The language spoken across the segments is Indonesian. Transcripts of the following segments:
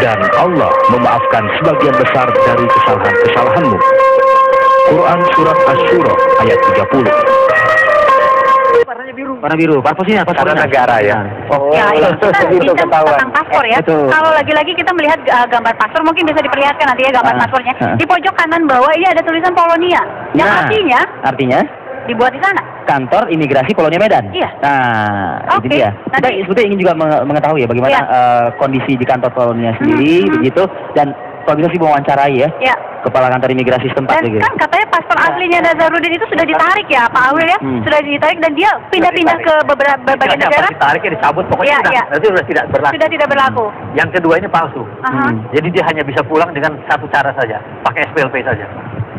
dan Allah memaafkan sebagian besar dari kesalahan-kesalahanmu. Quran Surat Asy-Syura ayat 30. Warna biru. Paspornya apa? Karena negara ya. Oh, ya, kita bincang tentang paspor ya. Kalau lagi-lagi kita melihat gambar paspor, mungkin bisa diperlihatkan nanti ya gambar paspornya. Di pojok kanan bawah ini ada tulisan Polonia, yang artinya dibuat di sana. Kantor Imigrasi Polonia Medan. Iya. Nah, itu dia. Kita sebetulnya ingin juga mengetahui ya bagaimana kondisi di kantor Polonia sendiri, begitu, dan kalau bisa sih mewawancarai ya. Iya. Kepala kantor imigrasi setempat dan gitu. Kan katanya paspor aslinya Nazarudin itu sudah ditarik ya Pak Awil ya, sudah ditarik dan dia pindah-pindah ke beberapa negara. Ditariknya dicabut pokoknya nanti sudah tidak berlaku. Sudah tidak berlaku. Yang kedua ini palsu. Jadi dia hanya bisa pulang dengan satu cara saja, pakai SPLP saja.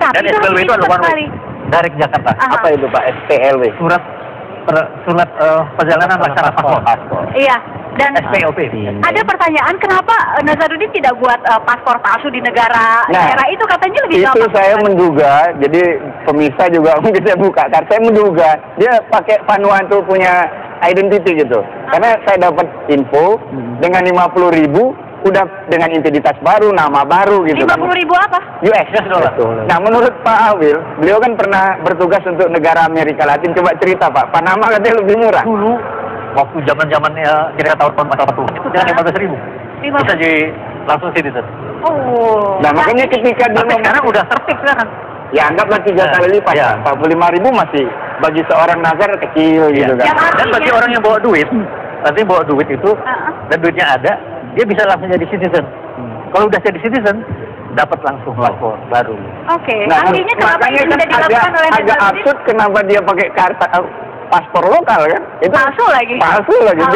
Tapi dan SPLP itu adalah one way dari Jakarta. Apa itu Pak SPLW? Surat perjalanan laksana paspor. Iya. Dan SPOP. Ada pertanyaan kenapa Nazarudin tidak buat paspor palsu di daerah itu, katanya lebih gampang. Itu saya menduga, jadi pemirsa juga mungkin saya buka, karena saya menduga dia pakai Vanuatu punya identity gitu. Karena saya dapat info dengan 50.000 udah dengan identitas baru, nama baru gitu. 50.000 apa? US dollar. Nah, menurut Pak Awil, beliau kan pernah bertugas untuk negara Amerika Latin. Coba cerita Pak, Panama katanya lebih murah. Dulu waktu zamannya kira-kira tahun 40 itu dengan 15.000 bisa jadi langsung citizen. Oh. Nah, makanya ketika tapi sekarang udah terfix kan? Ya anggaplah 3 kali lipat. 45.000 masih bagi seorang nazar kecil gitu kan. Dan bagi orang yang bawa duit, nanti bawa duit itu dan duitnya ada, dia bisa langsung jadi citizen. Kalau udah jadi citizen, dapat langsung paspor baru. Oke. Artinya kenapa ini tidak dilakukan oleh Nazarudin? Agak absurd kenapa dia pakai kartu paspor lokal kan? Itu palsu lagi.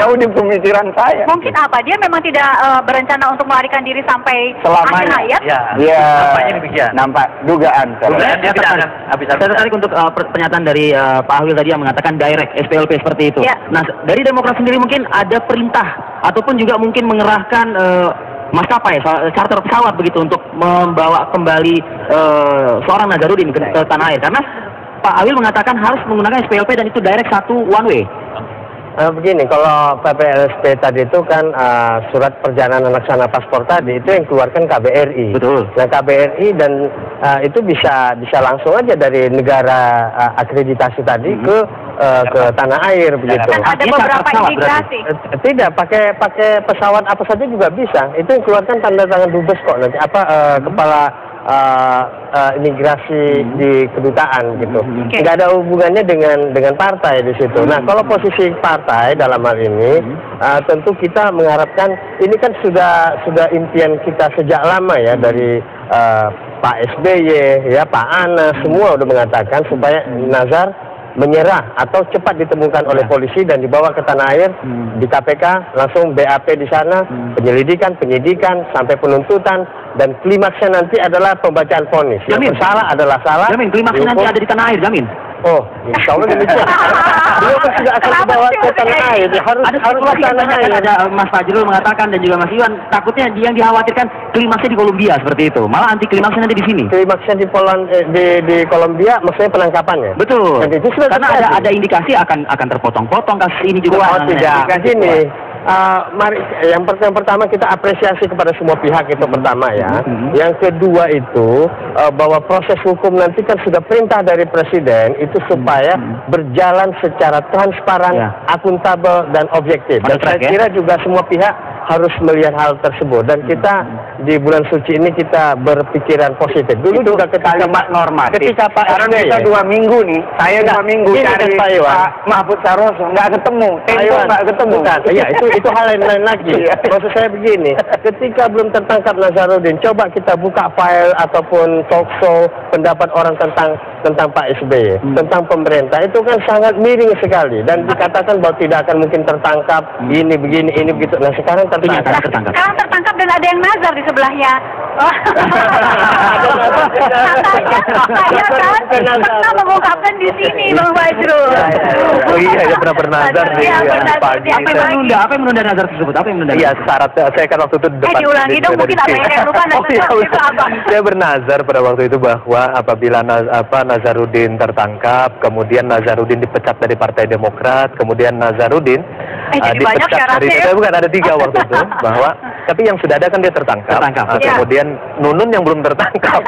Jauh di pemikiran saya. Mungkin apa? Dia memang tidak berencana untuk melarikan diri sampai akhir hayat? Ya. Nampaknya demikian. Nampak dugaan. Dia tidak akan habis. Saya tertarik untuk pernyataan dari Pak Awil tadi yang mengatakan direct SPLP seperti itu. Ya. Nah, dari Demokrat sendiri mungkin ada perintah ataupun juga mungkin mengerahkan maskapai, charter pesawat begitu untuk membawa kembali seorang Nazarudin ke tanah air, karena Pak Awil mengatakan harus menggunakan SPLP dan itu direct one way. Begini, kalau PPLSP tadi itu kan surat perjalanan laksana paspor tadi itu yang keluarkan KBRI. Betul. Nah, KBRI dan itu bisa langsung aja dari negara akreditasi tadi ke tanah air begitu. Dan ada beberapa indikasi. Tidak, pakai pesawat apa saja juga bisa. Itu yang keluarkan tanda tangan dubes kok nanti kepala imigrasi di kedutaan gitu. Nggak ada hubungannya dengan partai di situ. Nah, kalau posisi partai dalam hal ini tentu kita mengharapkan ini kan sudah impian kita sejak lama ya dari Pak SBY ya, Pak Anas semua udah mengatakan supaya Nazar menyerah atau cepat ditemukan oleh polisi dan dibawa ke tanah air di KPK, langsung BAP di sana, penyelidikan, penyidikan sampai penuntutan, dan klimaksnya nanti adalah pembacaan vonis. Yang bersalah adalah salah. Jamin, klimaksnya nanti ada di tanah air, jamin. Oh, insya Allah demikian. Beliau kan sudah akan dibawa ke tanah air. Harus ke tanah air. Ada Mas Fajrul mengatakan dan juga Mas Iwan, takutnya yang dikhawatirkan klimaksnya di Kolombia seperti itu. Malah anti klimaksnya nanti di sini. Klimaksnya di Kolombia, maksudnya penangkapannya. Betul. Dan itu karena ada indikasi akan terpotong-potong kasus ini juga. Tidak. Gini. Mari yang pertama kita apresiasi kepada semua pihak itu pertama ya. Yang kedua itu bahwa proses hukum nanti kan sudah perintah dari presiden itu supaya berjalan secara transparan, akuntabel dan objektif. Dan saya kira juga semua pihak harus melihat hal tersebut dan kita di bulan suci ini kita berpikiran positif. Dulu juga ketika normatif. Ketika Pak sekarang kita 2 minggu nih, saya 2 minggu cari Pak Mahfud Saroso nggak ketemu, nggak ketemu. Iya, itu hal lain lagi. Maksud saya begini, ketika belum tertangkap Nazarudin, coba kita buka file ataupun talk show pendapat orang tentang Pak SBY, tentang pemerintah, itu kan sangat miring sekali dan dikatakan bahwa tidak akan mungkin tertangkap ini begini ini begitu. Nah, sekarang tertangkap. Sekarang tertangkap dan ada yang nazar di sebelahnya Saya kan pernah mengungkapkan di sini, Bang Fajrul. Oh iya, dia pernah bernazar di pagi. Apa yang menunda nazar tersebut? Apa yang menunda? Iya, syarat saya kan waktu itu di depan. Diulangi dong, mungkin apa yang saya lupa. Saya bernazar pada waktu itu bahwa apabila Nazarudin tertangkap, kemudian Nazarudin dipecat dari Partai Demokrat, kemudian Nazarudin dipecat dari saya bukan ada 3 waktu itu bahwa tapi yang sudah ada kan dia tertangkap. Kemudian Nunun yang belum tertangkap.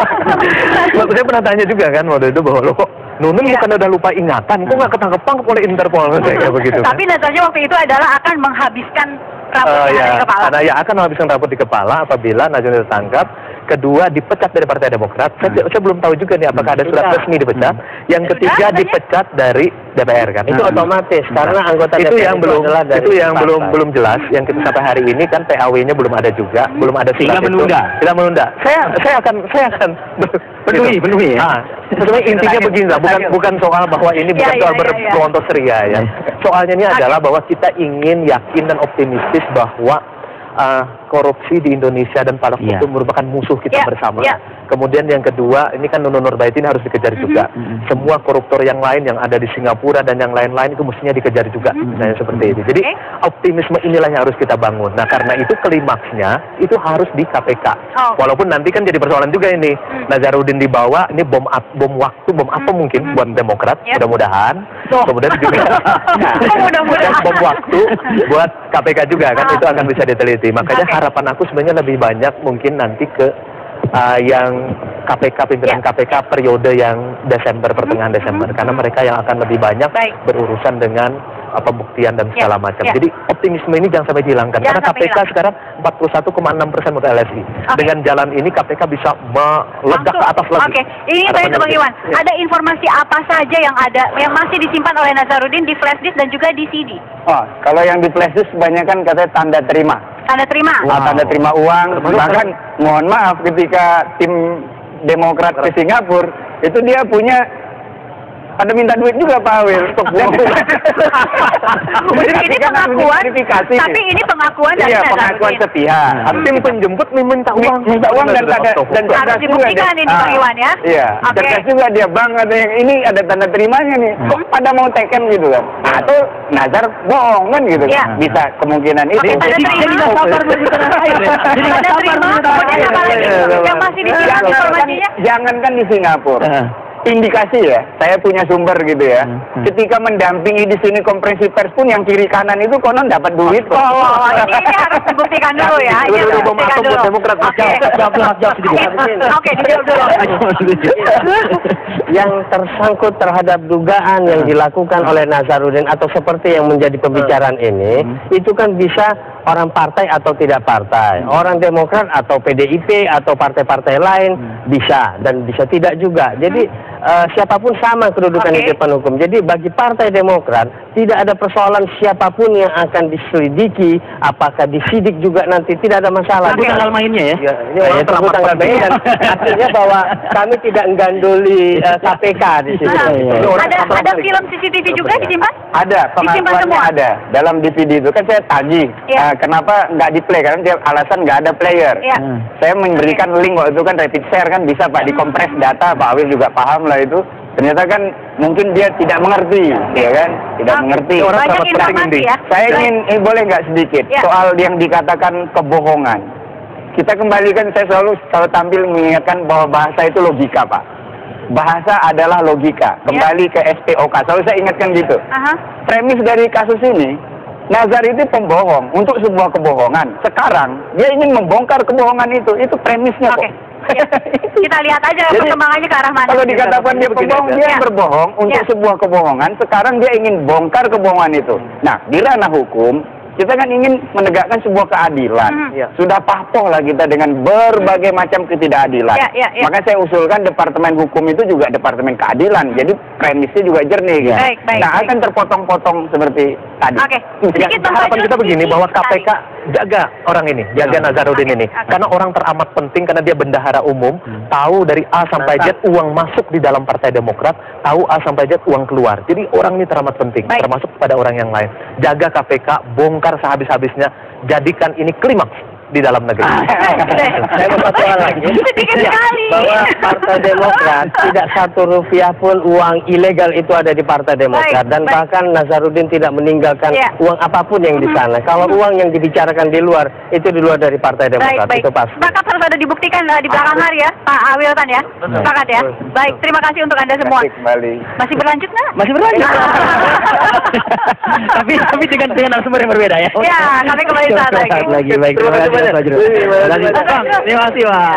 Waktu saya pernah tanya juga kan waktu itu bahwa lo kok Nunun bukan udah lupa ingatan, kok nggak ketangkep oleh Interpol kayak begitu. Tapi nazarnya waktu itu adalah akan menghabiskan rambut di kepala. Karena ya akan menghabiskan rambut di kepala apabila Nazarudin tertangkap. Kedua, dipecat dari Partai Demokrat. Saya belum tahu juga nih apakah ada surat resmi dipecat. Yang ketiga, dipecat dari DPR kan. Itu otomatis karena anggota itu DPR yang belum jelas. Yang kita sampai hari ini kan PAW-nya belum ada juga, belum ada surat itu. Tidak menunda. Saya akan penuhi ya. Sebenarnya intinya begini lah, bukan soal bahwa ini bukan soal berkelontos ria ya. Soalnya ini adalah bahwa kita ingin yakin dan optimistis bahwa korupsi di Indonesia dan para koruptor merupakan musuh kita bersama. Kemudian yang kedua, ini kan Nunun Nurbaitin harus dikejar juga. Semua koruptor yang lain yang ada di Singapura dan yang lain-lain itu mestinya dikejar juga. Nah, seperti itu. Jadi optimisme inilah yang harus kita bangun. Nah, karena itu klimaksnya itu harus di KPK. Walaupun nanti kan jadi persoalan juga ini. Nazarudin dibawa, ini bom waktu, bom apa mungkin buat Demokrat, mudah-mudahan. Kemudian juga bom waktu buat KPK juga kan, itu akan bisa diteliti. Makanya harapan aku sebenarnya lebih banyak mungkin nanti ke yang KPK, pimpinan KPK periode yang Desember, pertengahan Desember, karena mereka yang akan lebih banyak berurusan dengan pembuktian dan segala macam. Jadi optimisme ini jangan sampai dihilangkan, karena KPK sekarang 41,6% untuk LSI. Dengan jalan ini KPK bisa meledak ke atas lagi. Ini saya ke Bang Iwan, ada informasi apa saja yang masih disimpan oleh Nazarudin di flash disk dan juga di CD? Kalau yang di flash disk banyak kan katanya tanda terima. Tanda terima? Tanda terima uang. Bahkan mohon maaf ketika tim Demokrat ke Singapura, itu dia punya ada minta duit juga Pak Awil. Ini pengakuan, tapi ini pengakuan dari Nazarudin. Pengakuan sepihak. Tim penjemput minta uang. Dan harus dibuktikan ini Bang Iwan ya. Iya. Cerdas juga dia, Bang, ada yang ini ada tanda terimanya nih. Kok pada mau teken gitu kan? Atau Nazar bohong kan gitu kan? Bisa kemungkinan itu. Jadi nggak sabar Jadi nggak sabar. Kemudian apa lagi yang masih disimpan informasinya? Jangankan di Singapura. Indikasi ya, saya punya sumber gitu ya. Ketika mendampingi di sini konferensi pers pun yang kiri kanan itu konon dapat duit kok. Ini harus dibuktikan dulu ya. Ini harus dibuktikan dulu. Demokrat. Oke, dijawab dulu. Yang tersangkut terhadap dugaan yang dilakukan oleh Nazarudin atau seperti yang menjadi pembicaraan ini, itu kan bisa orang partai atau tidak partai, orang Demokrat atau PDIP atau partai-partai lain bisa dan bisa tidak juga. Jadi siapapun sama kedudukan di depan hukum. Jadi bagi Partai Demokrat tidak ada persoalan siapapun yang akan diselidiki, apakah disidik juga nanti tidak ada masalah. Tunggu tanggal mainnya ya. Ini tunggu tanggal mainnya dan artinya bahwa kami tidak menggandoli KPK di sini. Ada film CCTV juga disimpan? Ada, pengakuannya ada. Dalam DVD itu kan saya tagih. Kenapa nggak di play? Karena dia alasan nggak ada player. Saya memberikan link waktu itu kan rapid share kan bisa Pak dikompres data. Pak Awil juga paham lah itu. Ternyata kan mungkin dia tidak mengerti, ya kan? Tidak mengerti. Banyak informasi ya. Saya ingin boleh nggak sedikit soal yang dikatakan kebohongan. Kita kembalikan, saya selalu tampil mengingatkan bahwa bahasa itu logika, Pak. Bahasa adalah logika. Kembali ke SPOK. Selalu saya ingatkan gitu. Premis dari kasus ini, Nazar itu pembohong untuk sebuah kebohongan. Sekarang dia ingin membongkar kebohongan itu. Itu premisnya kok. Kita lihat aja perkembangannya ke arah mana. Kalau dikatakan dia pembohong, dia berbohong untuk sebuah kebohongan. Sekarang dia ingin bongkar kebohongan itu. Nah, di ranah hukum, kita kan ingin menegakkan sebuah keadilan. Sudah pahpoh lah kita dengan berbagai macam ketidakadilan. Maka saya usulkan Departemen Hukum itu juga Departemen Keadilan. Jadi premisnya juga jernih. Gitu. Nah, akan terpotong-potong seperti tadi. Harapan kita begini, bahwa KPK jaga orang ini, jaga Nazarudin ini. Karena orang teramat penting, karena dia bendahara umum, tahu dari A sampai Z uang masuk di dalam Partai Demokrat, tahu A sampai Z uang keluar. Jadi orang ini teramat penting, termasuk pada orang yang lain. Jaga KPK, bongkar sehabis-habisnya, jadikan ini klimaks di dalam negeri. Saya mau satu hal lagi. Sedikit sekali. Bahwa Partai Demokrat tidak satu rupiah pun uang ilegal itu ada di Partai Demokrat. Dan bahkan Nazarudin tidak meninggalkan uang apapun yang di sana. Kalau uang yang dibicarakan di luar, itu di luar dari Partai Demokrat. Baik. Itu pasti. Sepakat harus ada dibuktikan di belakang hari ya, Pak Wiltan ya. Sepakat ya. Baik, terima kasih untuk Anda semua. Masih berlanjut nggak? Masih berlanjut. tapi dengan narasumber yang berbeda ya. Ya, kami kembali saat lagi. Baik, terima kasih banyak. Terima kasih, Pak.